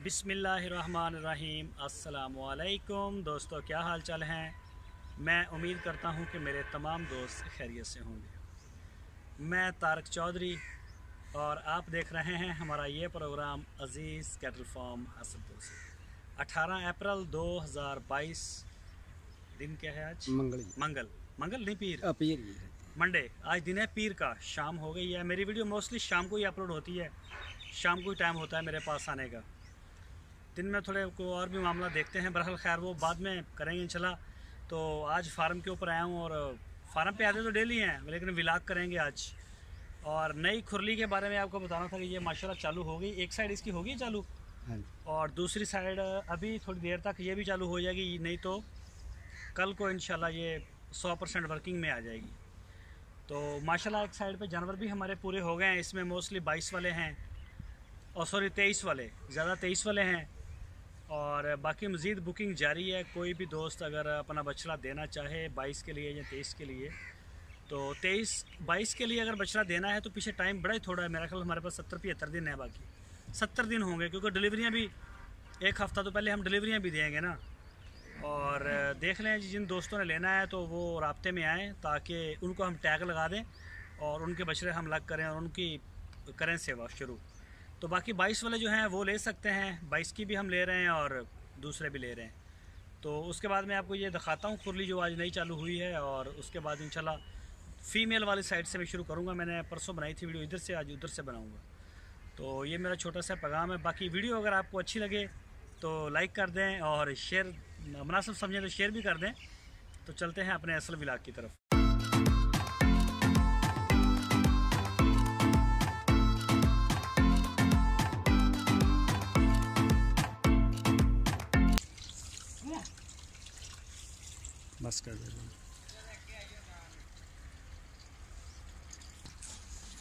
बिस्मिल्लाहिर्रहमानिर्रहीम। अस्सलामुअलैकुम दोस्तों, क्या हाल चाल हैं। मैं उम्मीद करता हूं कि मेरे तमाम दोस्त खैरियत से होंगे। मैं तारक चौधरी और आप देख रहे हैं हमारा ये प्रोग्राम अज़ीज़ कैटल फार्म हसनपुर से। 18 अप्रैल 2022 दिन क्या है आज? मंगल नहीं, पीर मंडे। आज दिन है पीर का, शाम हो गई है। मेरी वीडियो मोस्टली शाम को ही अपलोड होती है, शाम को ही टाइम होता है मेरे पास आने का। दिन में थोड़े को और भी मामला देखते हैं, बहरहाल खैर वो बाद में करेंगे इंशाल्लाह। तो आज फार्म के ऊपर आया हूँ और फार्म पे आते तो डेली हैं, लेकिन व्लॉग करेंगे आज। और नई खुरली के बारे में आपको बताना था कि ये माशाल्लाह चालू हो गई। एक साइड इसकी होगी चालू और दूसरी साइड अभी थोड़ी देर तक ये भी चालू हो जाएगी, नहीं तो कल को इंशाल्लाह ये 100% वर्किंग में आ जाएगी। तो माशाल्लाह एक साइड पे जानवर भी हमारे पूरे हो गए हैं। इसमें मोस्टली 22 वाले हैं और सॉरी 23 वाले, ज़्यादा 23 वाले हैं और बाकी मज़ीद बुकिंग जारी है। कोई भी दोस्त अगर अपना बछड़ा देना चाहे 22 के लिए या 23 के लिए, तो 22 के लिए अगर बछड़ा देना है तो पीछे टाइम बड़ा ही थोड़ा है। मेरा ख्याल हमारे पास 70-75 दिन है, बाकी 70 दिन होंगे, क्योंकि डिलीवरियाँ भी एक हफ़्ता तो पहले हम डिलीवरियाँ भी देंगे ना। और देख लें जिन दोस्तों ने लेना है तो वो राब्ते में आएँ, ताकि उनको हम टैग लगा दें और उनके बछड़े हम लग करें और उनकी करें सेवा शुरू। तो बाकी 22 वाले जो हैं वो ले सकते हैं, 22 की भी हम ले रहे हैं और दूसरे भी ले रहे हैं। तो उसके बाद मैं आपको ये दिखाता हूँ खुरली जो आज नई चालू हुई है, और उसके बाद इंशाल्लाह फ़ीमेल वाली साइड से मैं शुरू करूँगा। मैंने परसों बनाई थी वीडियो इधर से, आज उधर से बनाऊँगा। तो ये मेरा छोटा सा पैगाम है। बाकी वीडियो अगर आपको अच्छी लगे तो लाइक कर दें और शेयर मुनासिब समझें तो शेयर भी कर दें। तो चलते हैं अपने असल व्लॉग की तरफ। बस कर दे।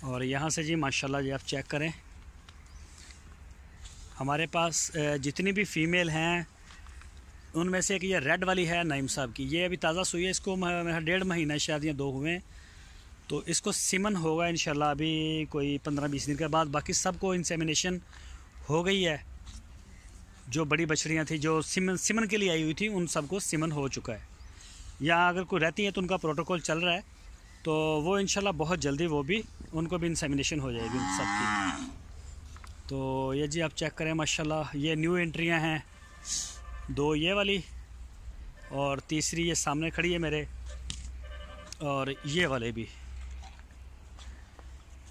और यहाँ से जी माशाल्लाह जी आप चेक करें, हमारे पास जितनी भी फ़ीमेल हैं उनमें से एक ये रेड वाली है नईम साहब की। ये अभी ताज़ा सुई है, इसको मेरा 1.5 महीना शायद या 2 हुए। तो इसको सिमन होगा इंशाल्लाह अभी कोई 15-20 दिन के बाद। बाकी सबको इंसेमिनेशन हो गई है। जो बड़ी बछड़ियाँ थी जो सिमन के लिए आई हुई थी, उन सबको सिमन हो चुका है। या अगर कोई रहती है तो उनका प्रोटोकॉल चल रहा है, तो वो इंशाल्लाह बहुत जल्दी वो भी उनको भी इंसेमिनेशन हो जाएगी उन सब की। तो ये जी आप चेक करें माशाल्लाह, ये न्यू एंट्रियां हैं, 2 ये वाली और तीसरी ये सामने खड़ी है मेरे, और ये वाले भी,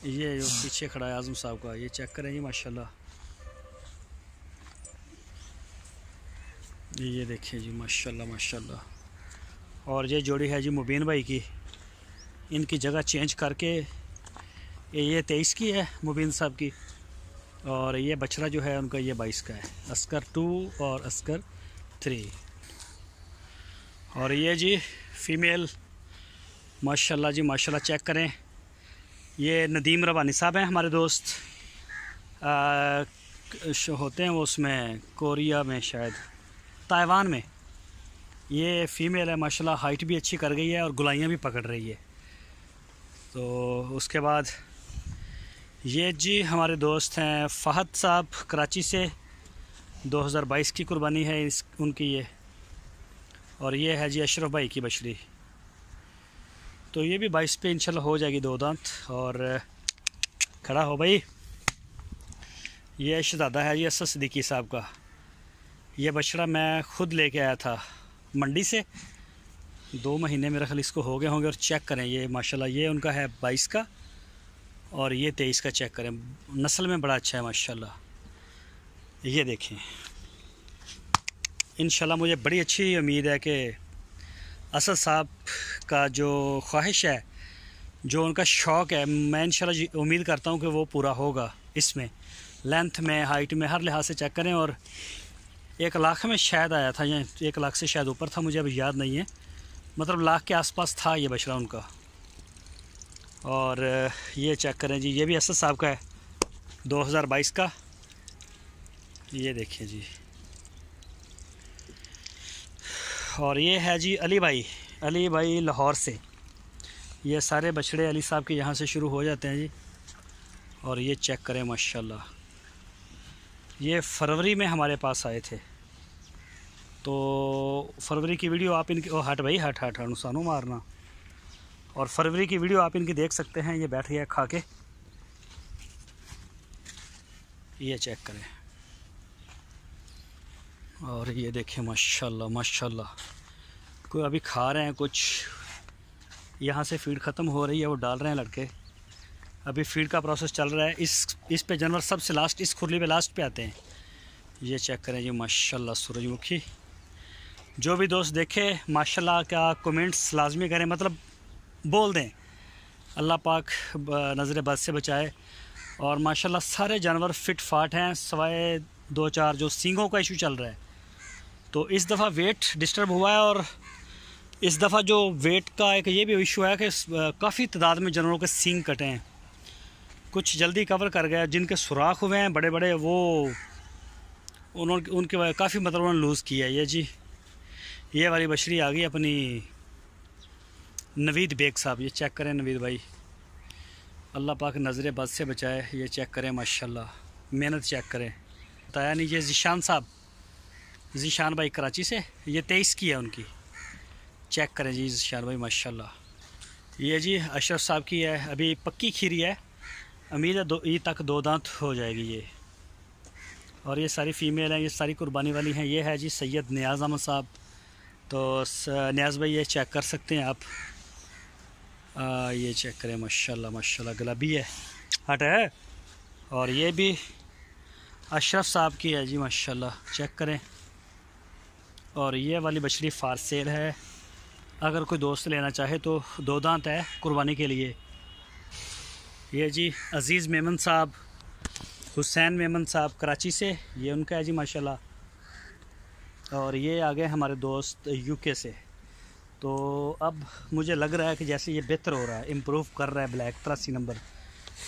ये जो पीछे खड़ा है आज़म साहब का, ये चेक करें जी माशाल्लाह। ये देखिए जी माशाल्लाह माशाल्लाह। और ये जोड़ी है जी मुबीन भाई की, इनकी जगह चेंज करके ये 23 की है मुबीन साहब की, और ये बछड़ा जो है उनका ये 22 का है, अस्कर 2 और अस्कर 3। और ये जी फ़ीमेल माशाल्लाह जी माशाल्लाह चेक करें। ये नदीम रवानी साहब हैं हमारे दोस्त, होते हैं वो उसमें कोरिया में, शायद ताइवान में। ये फ़ीमेल है माशाल्लाह, हाइट भी अच्छी कर गई है और गुलाइयाँ भी पकड़ रही है। तो उसके बाद ये जी हमारे दोस्त हैं फ़हद साहब कराची से, 2022 की कुर्बानी है उनकी ये। और ये है जी अशरफ भाई की बछड़ी। तो ये भी 22 पे इंशाल्लाह हो जाएगी 2 दांत। और खड़ा हो भाई, ये शहज़ादा है जी असद सिद्दीकी साहब का। ये बछड़ा मैं ख़ुद लेके आया था मंडी से, 2 महीने मेरे ख्याल इसको हो गए होंगे। और चेक करें ये माशाल्लाह, ये उनका है 22 का और ये 23 का। चेक करें, नस्ल में बड़ा अच्छा है माशाल्लाह। ये देखें, इंशाल्लाह मुझे बड़ी अच्छी उम्मीद है कि असद साहब का जो ख्वाहिश है, जो उनका शौक़ है, मैं इंशाल्लाह उम्मीद करता हूँ कि वो पूरा होगा। इसमें लेंथ में, हाइट में, हर लिहाज से चेक करें। और 1 लाख में शायद आया था, या 1 लाख से शायद ऊपर था, मुझे अभी याद नहीं है, मतलब लाख के आसपास था ये बछड़ा उनका। और ये चेक करें जी, ये भी असद साहब का है 2022 का। ये देखिए जी। और ये है जी अली भाई लाहौर से। ये सारे बछड़े अली साहब के यहाँ से शुरू हो जाते हैं जी। और ये चेक करें माशाल्लाह, ये फरवरी में हमारे पास आए थे, तो फरवरी की वीडियो आप इनकी हट भाई हट हट नुकसानों मारना। और फरवरी की वीडियो आप इनकी देख सकते हैं। ये बैठ गया खा के, ये चेक करें। और ये देखें माशाल्लाह माशाल्लाह, कोई अभी खा रहे हैं, कुछ यहाँ से फीड ख़त्म हो रही है, वो डाल रहे हैं लड़के। अभी फीड का प्रोसेस चल रहा है। इस पे जानवर सबसे लास्ट, इस खुरली पे लास्ट पे आते हैं। ये चेक करें जी माशाल्लाह सूरजमुखी। जो भी दोस्त देखे माशाल्लाह का कमेंट्स लाजमी करें, मतलब बोल दें। अल्लाह पाक नज़र बद से बचाए। और माशाल्लाह सारे जानवर फिट फाट हैं, सिवाय 2-4 जो सींगों का इशू चल रहा है। तो इस दफ़ा वेट डिस्टर्ब हुआ है, और इस दफ़ा जो वेट का एक ये भी इशू है कि काफ़ी तादाद में जानवरों के सींग कटे हैं। कुछ जल्दी कवर कर गया, जिनके सुराख हुए हैं बड़े बड़े, वो उनके काफ़ी मतलब उन्होंने लूज़ किया है। ये जी ये वाली बछड़ी आ गई अपनी नवीद बेग साहब। ये चेक करें नवीद भाई, अल्लाह पाक नज़र बद से बचाए। ये चेक करें माशाल्लाह, मेहनत चेक करें। बताया नहीं, ये ज़ीशान साहब, ज़ीशान भाई कराची से, ये 23 की है उनकी। चेक करें जी ज़ीशान भाई माशाल्लाह। ये जी अशरफ साहब की है, अभी पक्की खीरी है, उम्मीद है ईद तक 2 दांत हो जाएगी ये। और ये सारी फ़ीमेल हैं, ये सारी कुर्बानी वाली हैं। ये है जी सैयद नियाज़ अहमद साहब। तो नियाज़ भाई ये चेक कर सकते हैं आप। ये चेक करें माशाल्लाह माशाल्लाह, गुलाबी है, हट है। और ये भी अशरफ साहब की है जी माशाल्लाह, चेक करें। और ये वाली बछड़ी फार सेल है, अगर कोई दोस्त लेना चाहे तो 2 दांत है कुर्बानी के लिए। ये जी अज़ीज़ मेमन साहब, हुसैन मेमन साहब कराची से, ये उनका है जी माशाल्लाह। और ये आ गए हमारे दोस्त यूके से। तो अब मुझे लग रहा है कि जैसे ये बेहतर हो रहा है, इम्प्रूव कर रहा है। ब्लैक 83 नंबर,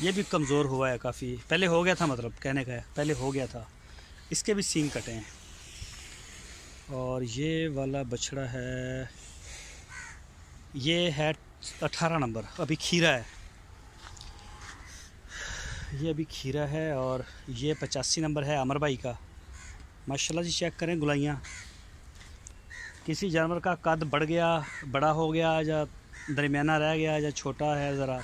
ये भी कमज़ोर हुआ है काफ़ी, पहले हो गया था, मतलब कहने का है पहले हो गया था। इसके भी सींग कटे हैं। और ये वाला बछड़ा है, ये है 18 नंबर, अभी खीरा है, ये अभी खीरा है। और ये 85 नंबर है अमर भाई का। माशाल्लाह जी चेक करें गुलाइयाँ। किसी जानवर का कद बढ़ गया, बड़ा हो गया, या दरमियाना रह गया, या छोटा है ज़रा,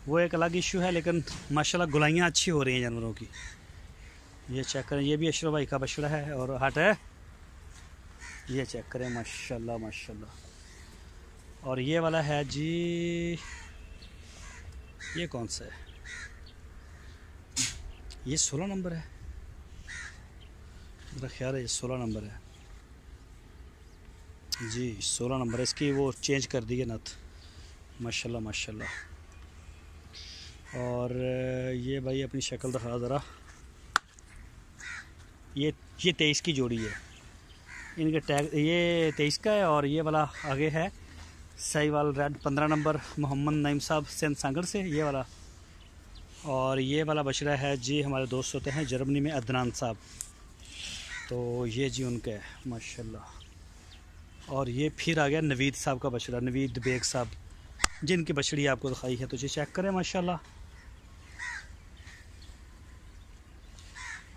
वो एक अलग इशू है, लेकिन माशाल्लाह गुलाइयाँ अच्छी हो रही हैं जानवरों की। ये चेक करें, ये भी अशरफ भाई का बछड़ा है और हट है। ये चेक करें माशाल्लाह माशाल्लाह। और ये वाला है जी, ये कौन सा है, ये 16 नंबर है मेरा ख्याल है, ये 16 नंबर है जी, 16 नंबर है। इसकी वो चेंज कर दी है नथ, माशाल्लाह माशाल्लाह। और ये भाई अपनी शक्ल दिखा ज़रा। ये 23 की जोड़ी है, इनके टैग ये 23 का है। और ये वाला आगे है साहिवाल रेड 15 नंबर, मोहम्मद नईम साहब सेंध सांगड़ से, ये वाला। और ये वाला बछड़ा है जी, हमारे दोस्त होते हैं जर्मनी में, अदनान साहब। तो ये जी उनका है माशाल्लाह। और ये फिर आ गया नवीद साहब का बछड़ा, नवीद बेग साहब, जिनकी बछड़ी आपको दिखाई है। तो जी चेक करें माशाल्लाह।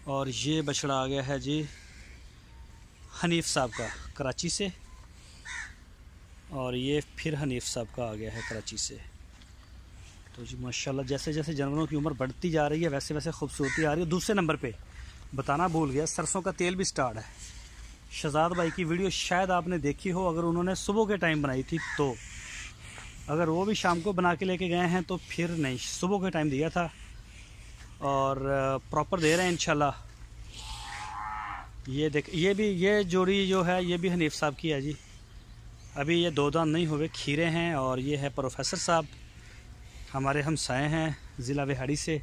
और ये बछड़ा आ गया है जी हनीफ साहब का कराची से। और ये फिर हनीफ साहब का आ गया है कराची से। तो जी माशाल्लाह, जैसे जैसे जानवरों की उम्र बढ़ती जा रही है वैसे वैसे खूबसूरती आ रही है। दूसरे नंबर पे बताना भूल गया, सरसों का तेल भी स्टार्ट है। शहजाद भाई की वीडियो शायद आपने देखी हो, अगर उन्होंने सुबह के टाइम बनाई थी तो। अगर वो भी शाम को बना के लेके गए हैं तो फिर नहीं, सुबह के टाइम दिया था और प्रॉपर दे रहे हैं इंशाल्लाह। ये देख, ये भी, ये जोड़ी जो है ये भी हनीफ साहब की है जी। अभी ये 2 दांत नहीं हुए, खीरे हैं। और ये है प्रोफेसर साहब, हमारे हमसाए हैं ज़िला विहाड़ी से।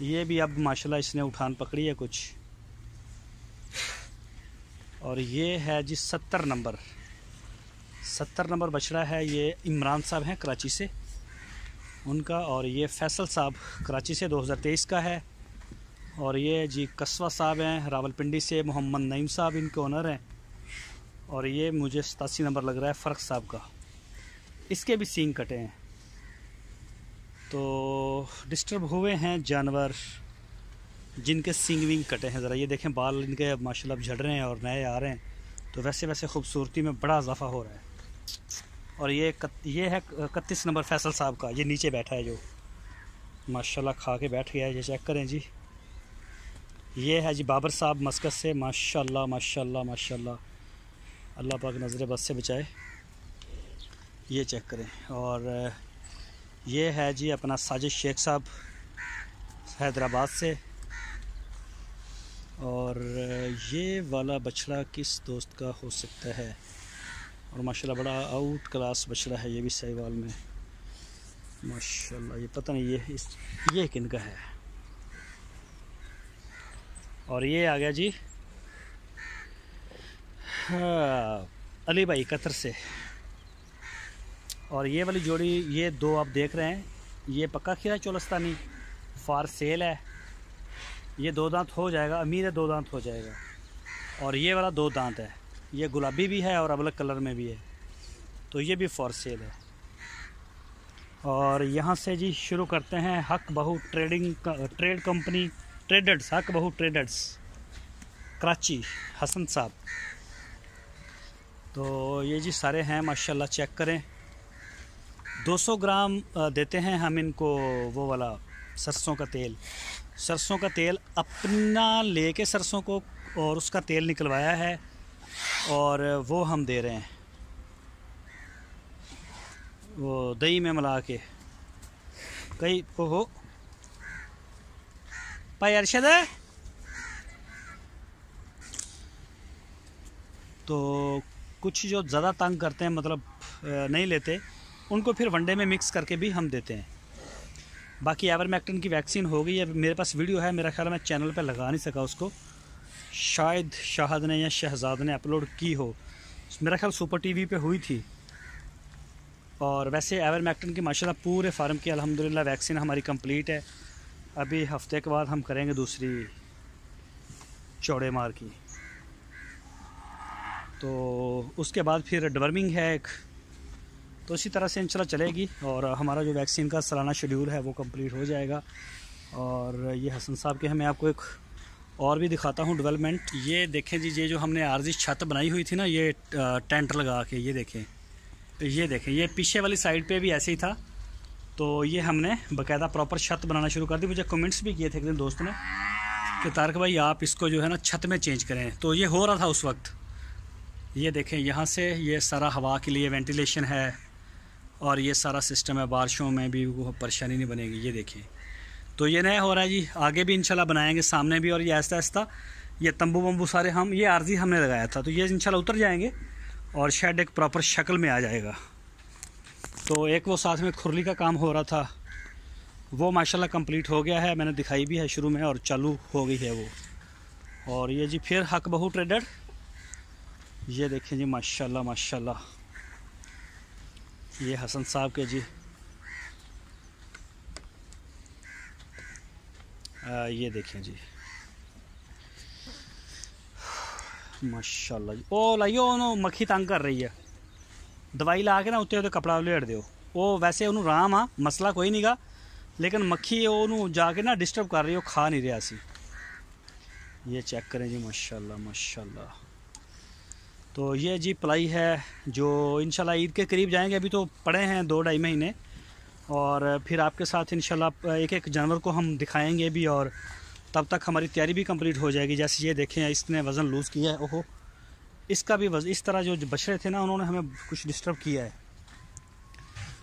ये भी अब माशाल्लाह इसने उठान पकड़ी है कुछ। और ये है जी 70 नंबर, 70 नंबर बछड़ा है। ये इमरान साहब हैं कराची से उनका। और ये फैसल साहब कराची से 2023 का है। और ये जी कस्बा साहब हैं रावलपिंडी से, मोहम्मद नईम साहब इनके ओनर हैं। और ये मुझे 87 नंबर लग रहा है फ़र्क साहब का, इसके भी सींग कटे हैं। तो डिस्टर्ब हुए हैं जानवर, जिनके सींग विंग कटे हैं। ज़रा ये देखें, बाल इनके माशाल्लाह झड़ रहे हैं और नए आ रहे हैं, तो वैसे वैसे खूबसूरती में बड़ा इजाफा हो रहा है। और ये है 31 नंबर फैसल साहब का, ये नीचे बैठा है जो माशाल्लाह खा के बैठ गया है। ये चेक करें जी। ये है जी बाबर साहब मस्कत से, माशाल्लाह माशाल्लाह माशाल्लाह, अल्लाह पाक नज़र बद से बचाए। ये चेक करें। और ये है जी अपना साजिद शेख साहब हैदराबाद से। और ये वाला बछड़ा किस दोस्त का हो सकता है, और माशाल्लाह बड़ा आउट क्लास बछड़ा है ये भी साहिवाल में माशाल्लाह। ये पता नहीं ये किन का है। और ये आ गया जी अली भाई कतर से। और ये वाली जोड़ी, ये दो आप देख रहे हैं, ये पक्का खीरा चोलस्तानी फार सेल है। ये 2 दांत हो जाएगा, अमीर है 2 दांत हो जाएगा। और ये वाला 2 दांत है, ये गुलाबी भी है और अलग कलर में भी है, तो ये भी फॉर सेल है। और यहाँ से जी शुरू करते हैं हक बहू ट्रेड कंपनी ट्रेडर्स, हक बहू ट्रेडर्स कराची, हसन साहब। तो ये जी सारे हैं माशाल्लाह, चेक करें। 200 ग्राम देते हैं हम इनको वो वाला सरसों का तेल। सरसों का तेल अपना लेके सरसों को और उसका तेल निकलवाया है, और वो हम दे रहे हैं वो दही में मिला के। कई ओहो भाई अरशद है। तो कुछ जो ज़्यादा तंग करते हैं, मतलब नहीं लेते, उनको फिर वनडे में मिक्स करके भी हम देते हैं। बाकी एवरमेक्टिन की वैक्सीन हो गई है, मेरे पास वीडियो है, मेरा ख्याल मैं चैनल पे लगा नहीं सका उसको, शायद शाहद ने या शहजाद ने अपलोड की हो, मेरा ख्याल सुपर टीवी पे हुई थी। और वैसे एवरमेक्टिन की माशाल्लाह पूरे फार्म की अल्हम्दुलिल्लाह वैक्सीन हमारी कंप्लीट है। अभी हफ्ते के बाद हम करेंगे दूसरी चौड़े मार की, तो उसके बाद फिर डिवर्मिंग है एक, तो इसी तरह से इंशाल्लाह चलेगी। और हमारा जो वैक्सीन का सालाना शेड्यूल है वो कंप्लीट हो जाएगा। और ये हसन साहब के मैं आपको एक और भी दिखाता हूँ डेवलपमेंट। ये देखें जी, ये जो हमने आर्जी छत बनाई हुई थी ना, ये टेंट लगा के, ये देखें ये पीछे वाली साइड पे भी ऐसे ही था, तो ये हमने बाकायदा प्रॉपर छत बनाना शुरू कर दी। मुझे कमेंट्स भी किए थे एक दिन दोस्त ने कि तारक भाई आप इसको जो है ना छत में चेंज करें, तो ये हो रहा था उस वक्त। ये देखें यहाँ से ये सारा हवा के लिए वेंटिलेशन है, और ये सारा सिस्टम है, बारिशों में भी वो परेशानी नहीं बनेगी। ये देखें, तो ये नया हो रहा है जी, आगे भी इंशाल्लाह बनाएंगे, सामने भी। और ये आहिस्ता आहिस्ता ये तंबू वंबू सारे ये आर्जी हमने लगाया था, तो ये इंशाल्लाह उतर जाएंगे और शेड एक प्रॉपर शक्ल में आ जाएगा। तो एक वो साथ में खुरली का काम हो रहा था, वो माशाल्लाह कंप्लीट हो गया है, मैंने दिखाई भी है शुरू में, और चालू हो गई है वो। और ये जी फिर हक बहू ट्रेडर, ये देखें जी माशाल्लाह माशाल्लाह, ये हसन साहब के जी ये देखें जी माशाल्लाह जी। ओ लाइयो ओनू मक्खी तंग कर रही है, दवाई ला के ना उत्ते उत्ते कपड़ा लेट दियो। वो वैसे उन्होंने राम आ, मसला कोई नहीं गा, लेकिन मक्खी ओनू जाके ना डिस्टर्ब कर रही हो, खा नहीं रहा सी। ये चेक करें जी माशाल्लाह माशाल्लाह। तो ये जी पलाई है जो इंशाल्लाह ईद के करीब जाएंगे, अभी तो पड़े हैं 2-2.5 महीने, और फिर आपके साथ इंशाल्लाह एक एक जानवर को हम दिखाएंगे भी, और तब तक हमारी तैयारी भी कंप्लीट हो जाएगी। जैसे ये देखें, इसने वज़न लूज़ किया है, ओहो इसका भी वज़न, इस तरह जो बछड़े थे ना उन्होंने हमें कुछ डिस्टर्ब किया है।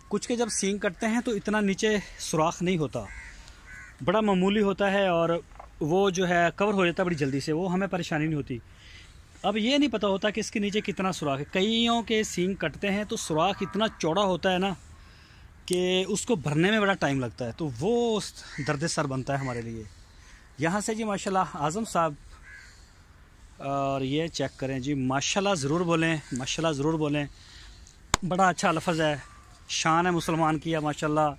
कुछ के जब सींग कटते हैं तो इतना नीचे सुराख नहीं होता, बड़ा मामूली होता है, और वो जो है कवर हो जाता है बड़ी जल्दी से, वो हमें परेशानी नहीं होती। अब ये नहीं पता होता कि इसके नीचे कितना सुराख है। कईयों के सींग कटते हैं तो सुराख इतना चौड़ा होता है ना कि उसको भरने में बड़ा टाइम लगता है, तो वो दर्द सर बनता है हमारे लिए। यहाँ से जी माशाल्लाह आज़म साहब, और ये चेक करें जी माशाल्लाह ज़रूर बोलें, माशाल्लाह ज़रूर बोलें, बड़ा अच्छा लफ्ज़ है, शान है मुसलमान की, माशाल्लाह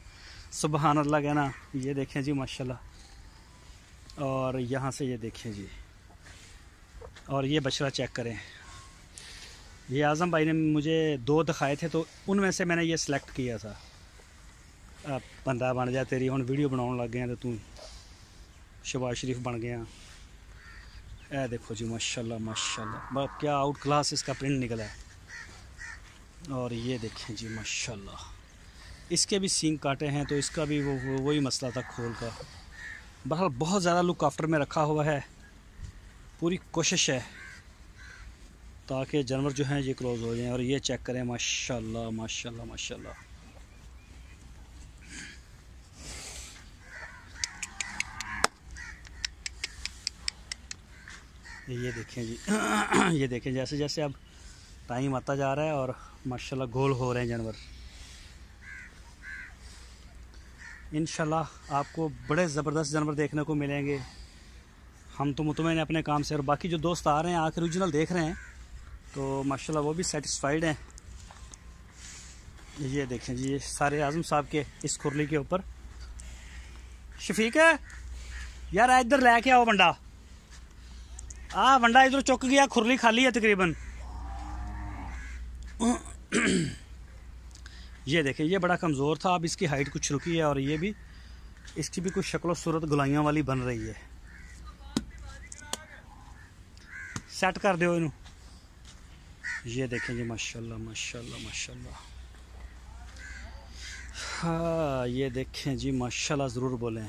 सुबहान अल्लाह कहना। ये देखें जी माशाल्लाह। और यहाँ से ये देखें जी, और ये बछड़ा चेक करें, ये आज़म भाई ने मुझे 2 दिखाए थे, तो उनमें से मैंने ये सिलेक्ट किया था। अब बंदा बन जा तेरी, हम वीडियो बनाने लग गए हैं तो तू शहबाज शरीफ बन गया। ए देखो जी माशाल्लाह माशाल्लाह, क्या आउट क्लास इसका प्रिंट निकला है। और ये देखें जी माशाल्लाह, इसके भी सींग काटे हैं, तो इसका भी वही मसला था खोल का। बहरहाल बहुत ज़्यादा लुक आफ्टर में रखा हुआ है, पूरी कोशिश है ताकि जानवर जो हैं ये क्लोज हो जाएं। और ये चेक करें माशाल्लाह माशाल्लाह माशाल्लाह। ये देखें जी ये देखें जैसे जैसे अब टाइम आता जा रहा है और माशाल्लाह गोल हो रहे हैं जानवर। इंशाल्लाह आपको बड़े ज़बरदस्त जानवर देखने को मिलेंगे। हम तो मुतमईन हैं अपने काम से, और बाकी जो दोस्त आ रहे हैं आकर ओरिजिनल देख रहे हैं तो माशाल्लाह वो भी सेटिस्फाइड हैं। ये देखें जी, ये सारे आज़म साहब के इस खुरली के ऊपर। शफीक है यार, इधर लेके आओ बंडा, बंडा इधर चुक गया, खुरली खाली है तकरीबन। ये देखें, ये बड़ा कमज़ोर था, अब इसकी हाइट कुछ रुकी है और ये भी, इसकी भी कुछ शक्ल सूरत गुलाइयाँ वाली बन रही है। सेट कर दो इनू। ये देखें जी माशाल्लाह माशाल्लाह माशाल्लाह। हाँ ये देखें जी माशाल्लाह, ज़रूर बोलें।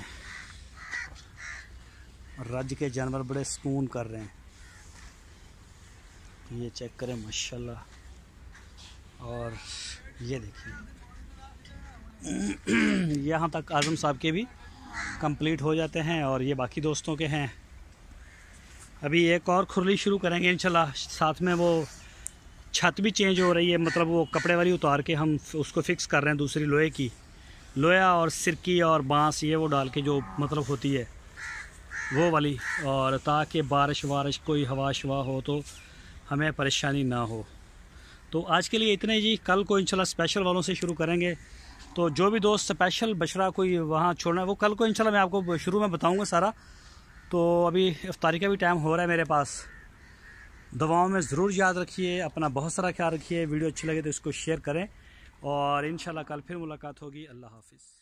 रज के जानवर बड़े सुकून कर रहे हैं। ये चेक करें माशाल्लाह। और ये देखिए यहाँ तक आज़म साहब के भी कंप्लीट हो जाते हैं और ये बाकी दोस्तों के हैं। अभी एक और खुरली शुरू करेंगे इंशाल्लाह। साथ में वो छत भी चेंज हो रही है, मतलब वो कपड़े वाली उतार के हम उसको फिक्स कर रहे हैं, दूसरी लोहे की, लोहा और सिरकी और बांस ये वो डाल के जो मतलब होती है वो वाली, और ताकि बारिश वारिश कोई हवा शवा हो तो हमें परेशानी ना हो। तो आज के लिए इतने ही जी। कल को इंशाल्लाह स्पेशल वालों से शुरू करेंगे। तो जो भी दोस्त स्पेशल बछड़ा कोई वहाँ छोड़ना है वो कल को इंशाल्लाह मैं आपको शुरू में बताऊँगा सारा। तो अभी इफ्तारी का भी टाइम हो रहा है मेरे पास। दवाओं में ज़रूर याद रखिए, अपना बहुत सारा ख्याल रखिए। वीडियो अच्छी लगे तो इसको शेयर करें और इंशाल्लाह कल फिर मुलाकात होगी। अल्लाह हाफिज़।